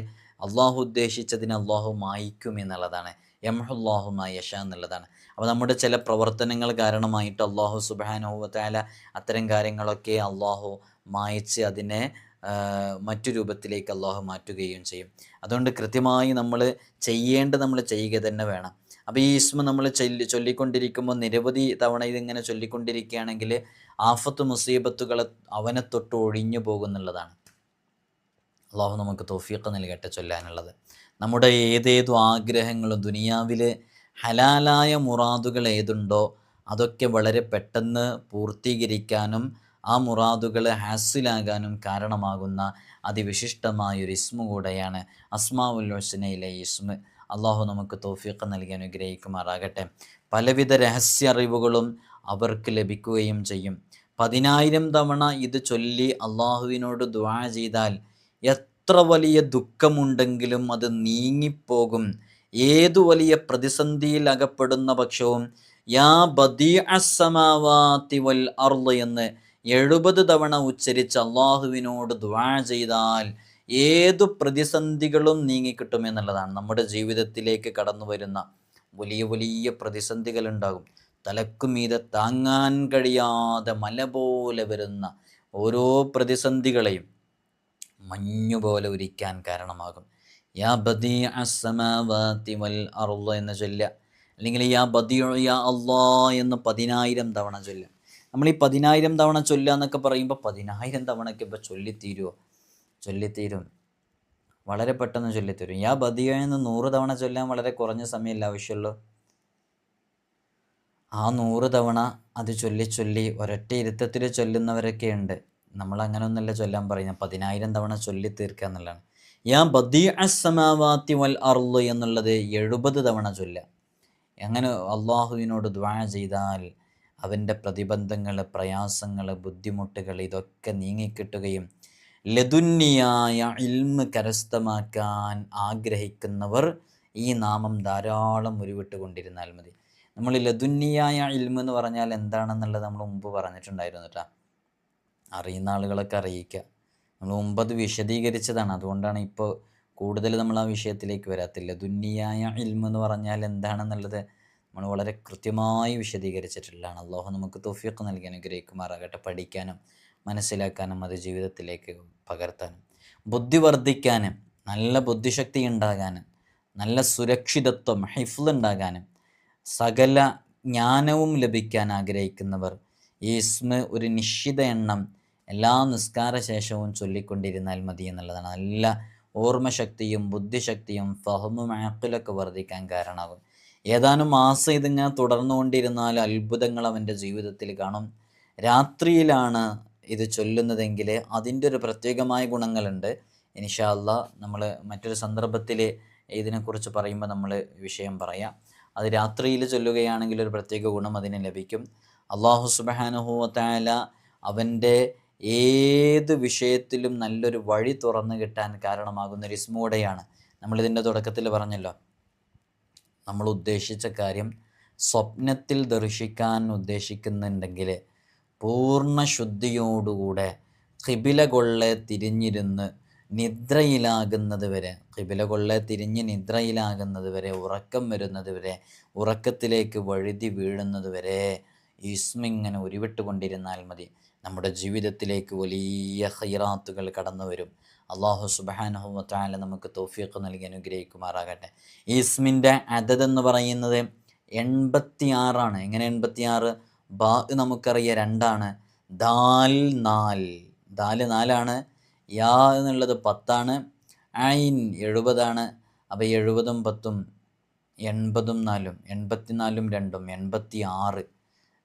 അള്ളാഹു ഉദ്ദേശിച്ചതിന് അള്ളാഹു മായ്ക്കും എന്നുള്ളതാണ്. യംഹുല്ലാഹു മാ യശാ എന്നുള്ളതാണ്. അപ്പോൾ നമ്മുടെ ചില പ്രവർത്തനങ്ങൾ കാരണമായിട്ട് അള്ളാഹു സുബ്ഹാനഹു വ തആല അത്തരം കാര്യങ്ങളൊക്കെ അള്ളാഹു മായ്ച്ച് അതിനെ മറ്റു രൂപത്തിലേക്ക് അള്ളാഹു മാറ്റുകയും ചെയ്യും. അതുകൊണ്ട് കൃത്യമായി നമ്മൾ നമ്മൾ ചെയ്യുക തന്നെ വേണം. അപ്പോൾ ഈ ഇസ്മ നമ്മൾ ചൊല്ലിക്കൊണ്ടിരിക്കുമ്പോൾ നിരവധി തവണ ഇതിങ്ങനെ ചൊല്ലിക്കൊണ്ടിരിക്കുകയാണെങ്കിൽ ആഫത്ത് മുസീബത്തുകളെ അവനെ തൊട്ട് ഒഴിഞ്ഞു പോകുന്നുള്ളതാണ്. അള്ളാഹു നമുക്ക് തൗഫീഖ് നൽകട്ടെ ചൊല്ലാനുള്ളത്. നമ്മുടെ ഏതേതു ആഗ്രഹങ്ങളും, ദുനിയാവിൽ ഹലാലായ മുറാദുകൾ ഏതുണ്ടോ അതൊക്കെ വളരെ പെട്ടെന്ന് പൂർത്തീകരിക്കാനും ആ മുറാദുകൾ ഹാസിലാകാനും കാരണമാകുന്ന അതിവിശിഷ്ടമായൊരു ഇസ്മു കൂടെയാണ് അസ്മാഉൽ ഹുസ്നയിലെ ഇസ്മ. അള്ളാഹു നമുക്ക് തൗഫീഖ് നൽകി അനുഗ്രഹിക്കുമാറാകട്ടെ. പലവിധ രഹസ്യ അറിവുകളും അവർക്ക് ലഭിക്കുകയും ചെയ്യും. 10,000 തവണ ഇത് ചൊല്ലി അള്ളാഹുവിനോട് ദുആ ചെയ്താൽ എത്ര വലിയ ദുഃഖമുണ്ടെങ്കിലും അത് നീങ്ങിപ്പോകും. ഏതു വലിയ പ്രതിസന്ധിയിൽ അകപ്പെടുന്ന പക്ഷവും യാ ബദീഅസ് സമാവാതി വൽ അർള് എന്ന് 70 തവണ ഉച്ചരിച്ച് അള്ളാഹുവിനോട് ദുആ ചെയ്താൽ ഏതു പ്രതിസന്ധികളും നീങ്ങിക്കിട്ടുമെന്നുള്ളതാണ്. നമ്മുടെ ജീവിതത്തിലേക്ക് കടന്നു വരുന്ന വലിയ വലിയ പ്രതിസന്ധികളുണ്ടാകും. തലക്കുമീതെ താങ്ങാൻ കഴിയാതെ മല പോലെ വരുന്ന ഓരോ പ്രതിസന്ധികളെയും മഞ്ഞുപോലെ ഉരിക്കാൻ കാരണമാകും. യാ ബദീ അസ്സമാവാതി വൽ അർള് എന്ന് ചൊല്ലുക, അല്ലെങ്കിൽ യാ ബദിഉ യാ അള്ളാ എന്ന് 10,000 തവണ ചൊല്ലുക. നമ്മൾ ഈ 10,000 തവണ ചൊല്ലുക എന്നൊക്കെ പറയുമ്പോൾ 10,000 തവണയ്ക്ക് ഇപ്പോൾ ചൊല്ലിത്തീരുമോ? ചൊല്ലിത്തീരും, വളരെ പെട്ടെന്ന് ചൊല്ലിത്തീരും. യാ ബദിഉ എന്ന് 100 തവണ ചൊല്ലാൻ വളരെ കുറഞ്ഞ സമയമല്ലേ ആവശ്യമുള്ളൂ. ആ 100 തവണ അത് ചൊല്ലി ചൊല്ലി ഒരൊറ്റ ഇരുത്തത്തിൽ ചൊല്ലുന്നവരൊക്കെ ഉണ്ട്. നമ്മൾ അങ്ങനെ ഒന്നല്ല ചൊല്ലാൻ പറയുന്നത്, 10,000 തവണ ചൊല്ലി തീർക്കുക എന്നുള്ളതാണ്. യാ ബദീ അസ്സമാവാതി വൽ അർള് എന്നുള്ളത് 70 തവണ ചൊല്ലുക. അങ്ങനെ അള്ളാഹുവിനോട് ദുആ ചെയ്താൽ അവൻ്റെ പ്രതിബന്ധങ്ങൾ, പ്രയാസങ്ങൾ, ബുദ്ധിമുട്ടുകൾ ഇതൊക്കെ നീങ്ങിക്കിട്ടുകയും ലദുന്നിയായ ഇൽമ് കരസ്ഥമാക്കാൻ ആഗ്രഹിക്കുന്നവർ ഈ നാമം ധാരാളം ഉരുവിട്ടുകൊണ്ടിരുന്നാൽ മതി. നമ്മൾ ലദുന്നിയായ ഇൽമ് എന്ന് പറഞ്ഞാൽ എന്താണെന്നുള്ളത് നമ്മൾ മുമ്പ് പറഞ്ഞിട്ടുണ്ടായിരുന്നു കേട്ടോ. അറിയുന്ന ആളുകളൊക്കെ അറിയിക്കുക. നമ്മൾ മുമ്പ് അത് വിശദീകരിച്ചതാണ്, അതുകൊണ്ടാണ് ഇപ്പോൾ കൂടുതൽ നമ്മൾ ആ വിഷയത്തിലേക്ക് വരാത്തില്ല. ദുന്നിയായ ഇൽമ് എന്ന് പറഞ്ഞാൽ എന്താണെന്നുള്ളത് നമ്മൾ വളരെ കൃത്യമായി വിശദീകരിച്ചിട്ടുള്ളതാണ്. അള്ളാഹു നമുക്ക് തൗഫീഖ് നൽകി അനുഗ്രഹിക്കുമാറാകട്ടെ. പഠിക്കാനും മനസ്സിലാക്കാനും അത് ജീവിതത്തിലേക്ക് പകർത്താനും ബുദ്ധി വർദ്ധിക്കാനും നല്ല ബുദ്ധിശക്തി ഉണ്ടാകാനും നല്ല സുരക്ഷിതത്വം ഹിഫ്ള് ഉണ്ടാകാനും സകല ജ്ഞാനവും ലഭിക്കാൻ ആഗ്രഹിക്കുന്നവർ ഈ ഇസ്മ ഒരു നിശ്ചിത എണ്ണം എല്ലാ നിസ്കാര ശേഷവും ചൊല്ലിക്കൊണ്ടിരുന്നാൽ മതി എന്നുള്ളതാണ്. നല്ല ഓർമ്മശക്തിയും ബുദ്ധിശക്തിയും ഫഹമും അഖ്ലൊക്കെ വർദ്ധിക്കാൻ കാരണമാകും. ഏതാനും മാസം ഇതിങ്ങനെ തുടർന്നുകൊണ്ടിരുന്നാൽ അത്ഭുതങ്ങൾ അവൻ്റെ ജീവിതത്തിൽ കാണും. രാത്രിയിലാണ് ഇത് ചൊല്ലുന്നതെങ്കിൽ അതിൻ്റെ ഒരു പ്രത്യേകമായ ഗുണങ്ങളുണ്ട്. ഇൻഷാ അല്ലാഹ് നമ്മൾ മറ്റൊരു സന്ദർഭത്തിൽ ഇതിനെക്കുറിച്ച് പറയുമ്പോൾ നമ്മൾ വിഷയം പറയാം. അത് രാത്രിയിൽ ചൊല്ലുകയാണെങ്കിൽ ഒരു പ്രത്യേക ഗുണം അതിന് ലഭിക്കും. അല്ലാഹു സുബ്ഹാനഹു വ തആല അവൻ്റെ ഏത് വിഷയത്തിലും നല്ലൊരു വഴി തുറന്നു കിട്ടാൻ കാരണമാകുന്നൊരു ഇസ്മൂടെയാണ്. നമ്മളിതിൻ്റെ തുടക്കത്തിൽ പറഞ്ഞല്ലോ, നമ്മൾ ഉദ്ദേശിച്ച കാര്യം സ്വപ്നത്തിൽ ദർശിക്കാൻ ഉദ്ദേശിക്കുന്നുണ്ടെങ്കിൽ പൂർണ്ണ ശുദ്ധിയോടുകൂടെ ഖിബില കൊള്ളെ തിരിഞ്ഞിരുന്ന് നിദ്രയിലാകുന്നത് വരെ, ഖിബില കൊള്ളെ തിരിഞ്ഞ് നിദ്രയിലാകുന്നത് വരെ, ഉറക്കം വരുന്നത് വരെ, ഉറക്കത്തിലേക്ക് വഴുതി വീഴുന്നത് വരെ ഇസ്മിങ്ങനെ ഉരുവിട്ടുകൊണ്ടിരുന്നാൽ മതി. നമ്മുടെ ജീവിതത്തിലേക്ക് വലിയ ഖൈറാത്തുകൾ കടന്നു വരും. അള്ളാഹു സുബ്ഹാനഹു വ തആല നമുക്ക് തൗഫീഖ് നൽകി അനുഗ്രഹിക്കുമാറാകട്ടെ. ഈ ഇസ്മിൻ്റെ അദദ് എന്ന് പറയുന്നത് 86 ആണ്. എങ്ങനെ 86? ബാ നമുക്കറിയാം 2 ആണ്, ദാൽ 4 ആണ്, യാ എന്നുള്ളത് 10 ആണ്, ഐൻ 70 ആണ്. അപ്പോൾ 70ഉം 10ഉം 80ഉം 4ഉം 84ഉം 2ഉം 86.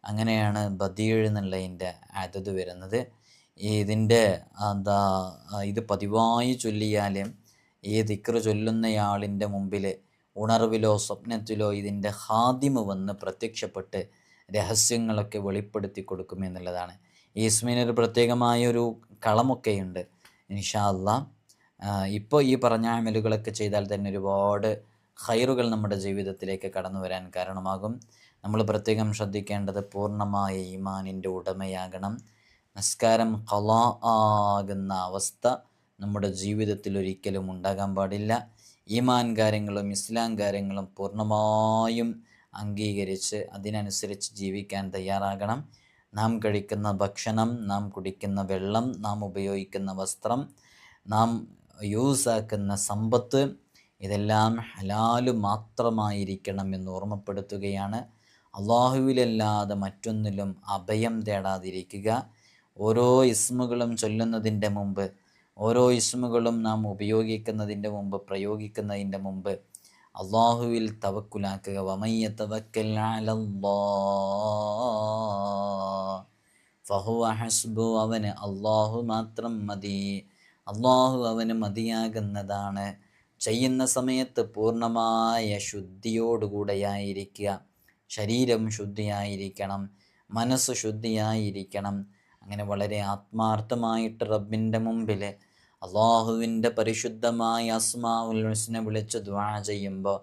അങ്ങനെയാണ് ബദീഴ് എന്നുള്ളതിൻ്റെ അദദ് വരുന്നത്. ഇതിൻ്റെ ഇത് പതിവായി ചൊല്ലിയാൽ ഈ ദിക്ർ ചൊല്ലുന്നയാളിൻ്റെ മുമ്പിൽ ഉണർവിലോ സ്വപ്നത്തിലോ ഇതിൻ്റെ ഹാദിമ് വന്ന് പ്രത്യക്ഷപ്പെട്ട് രഹസ്യങ്ങളൊക്കെ വെളിപ്പെടുത്തി കൊടുക്കുമെന്നുള്ളതാണ്. ഈ ഇസ്മിനൊരു പ്രത്യേകമായൊരു കളമൊക്കെയുണ്ട്. ഇൻഷാ അല്ലാഹ് ഇപ്പോൾ ഈ പറഞ്ഞ അമലുകളൊക്കെ ചെയ്താൽ തന്നെ ഒരുപാട് ഖൈറുകൾ നമ്മുടെ ജീവിതത്തിലേക്ക് കടന്നു വരാൻ കാരണമാകും. നമ്മൾ പ്രത്യേകം ശ്രദ്ധിക്കേണ്ടത് പൂർണ്ണമായ ഈമാനിൻ്റെ ഉടമയാകണം. നിസ്കാരം ഖളാ ആകുന്ന അവസ്ഥ നമ്മുടെ ജീവിതത്തിൽ ഒരിക്കലും ഉണ്ടാകാൻ പാടില്ല. ഈമാൻ കാര്യങ്ങളും ഇസ്ലാം കാര്യങ്ങളും പൂർണ്ണമായും അംഗീകരിച്ച് അതിനനുസരിച്ച് ജീവിക്കാൻ തയ്യാറാകണം. നാം കഴിക്കുന്ന ഭക്ഷണം, നാം കുടിക്കുന്ന വെള്ളം, നാം ഉപയോഗിക്കുന്ന വസ്ത്രം, നാം യൂസാക്കുന്ന സമ്പത്ത് ഇതെല്ലാം ഹലാല് മാത്രമായിരിക്കണം എന്ന് ഓർമ്മപ്പെടുത്തുകയാണ്. അള്ളാഹുവിലല്ലാതെ മറ്റൊന്നിലും അഭയം തേടാതിരിക്കുക. ഓരോ ഇസ്മുകളും ചൊല്ലുന്നതിൻ്റെ മുമ്പ്, ഓരോ ഇസ്മുകളും നാം ഉപയോഗിക്കുന്നതിൻ്റെ മുമ്പ്, പ്രയോഗിക്കുന്നതിൻ്റെ മുമ്പ് അള്ളാഹുവിൽ തവക്കുലാക്കുക. വമയ്യ തവക്കൽ അലല്ലാഹ് ഫഹുവ ഹസ്ബു, അവന് അള്ളാഹു മാത്രം മതി, അള്ളാഹു അവന് മതിയാകുന്നതാണ്. ചെയ്യുന്ന സമയത്ത് പൂർണ്ണമായ ശുദ്ധിയോടുകൂടെയായിരിക്കുക. ശരീരം ശുദ്ധിയായിരിക്കണം, മനസ്സ് ശുദ്ധിയായിരിക്കണം. അങ്ങനെ വളരെ ആത്മാർത്ഥമായിട്ട് റബ്ബിൻ്റെ മുമ്പിൽ അള്ളാഹുവിൻ്റെ പരിശുദ്ധമായ അസ്മാഉൽ ഹുസ്ന വിളിച്ച് ദുആ ചെയ്യുമ്പോൾ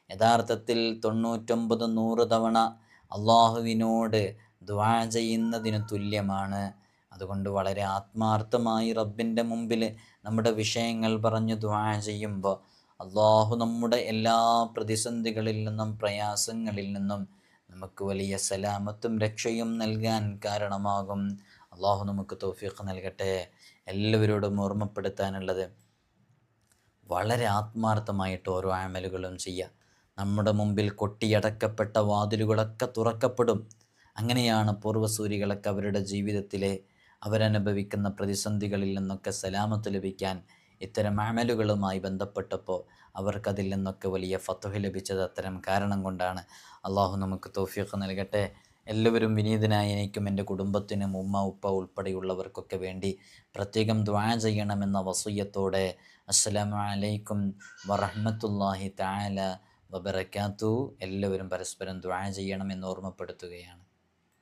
യഥാർത്ഥത്തിൽ 99-100 തവണ അള്ളാഹുവിനോട് ദുആ ചെയ്യുന്നതിന് തുല്യമാണ്. അതുകൊണ്ട് വളരെ ആത്മാർത്ഥമായി റബ്ബിൻ്റെ മുമ്പിൽ നമ്മുടെ വിഷയങ്ങൾ പറഞ്ഞ് ദുആ ചെയ്യുമ്പോൾ അള്ളാഹു നമ്മുടെ എല്ലാ പ്രതിസന്ധികളിൽ നിന്നും പ്രയാസങ്ങളിൽ നിന്നും നമുക്ക് വലിയ സലാമത്തും രക്ഷയും നൽകാൻ കാരണമാകും. അള്ളാഹു നമുക്ക് തൗഫീഖ് നൽകട്ടെ. എല്ലാവരോടും ഓർമ്മപ്പെടുത്താനുള്ളത്, വളരെ ആത്മാർത്ഥമായിട്ട് ഓരോ അമലുകളും ചെയ്യുക. നമ്മുടെ മുമ്പിൽ കൊട്ടിയടക്കപ്പെട്ട വാതിലുകളൊക്കെ തുറക്കപ്പെടും. അങ്ങനെയാണ് പൂർവ്വസൂരികളൊക്കെ അവരുടെ ജീവിതത്തിലെ അവരനുഭവിക്കുന്ന പ്രതിസന്ധികളിൽ നിന്നൊക്കെ സലാമത്ത് ലഭിക്കാൻ ഇത്തരം അമലുകളുമായി ബന്ധപ്പെട്ടപ്പോൾ അവർക്കതിൽ നിന്നൊക്കെ വലിയ ഫത്ഹ് ലഭിച്ചത് അത്തരം കാരണം കൊണ്ടാണ്. അള്ളാഹു നമുക്ക് തൗഫീഖ് നൽകട്ടെ. എല്ലാവരും വിനീതനായി എനിക്കും എൻ്റെ കുടുംബത്തിനും ഉമ്മ ഉപ്പ ഉൾപ്പെടെയുള്ളവർക്കൊക്കെ വേണ്ടി പ്രത്യേകം ദുആ ചെയ്യണമെന്ന വസിയ്യത്തോടെ അസ്സലാമു അലൈക്കും വറഹ്മത്തുള്ളാഹി തആല വബറകാതുഹു. എല്ലാവരും പരസ്പരം ദുആ ചെയ്യണമെന്ന് ഓർമ്മപ്പെടുത്തുകയാണ്.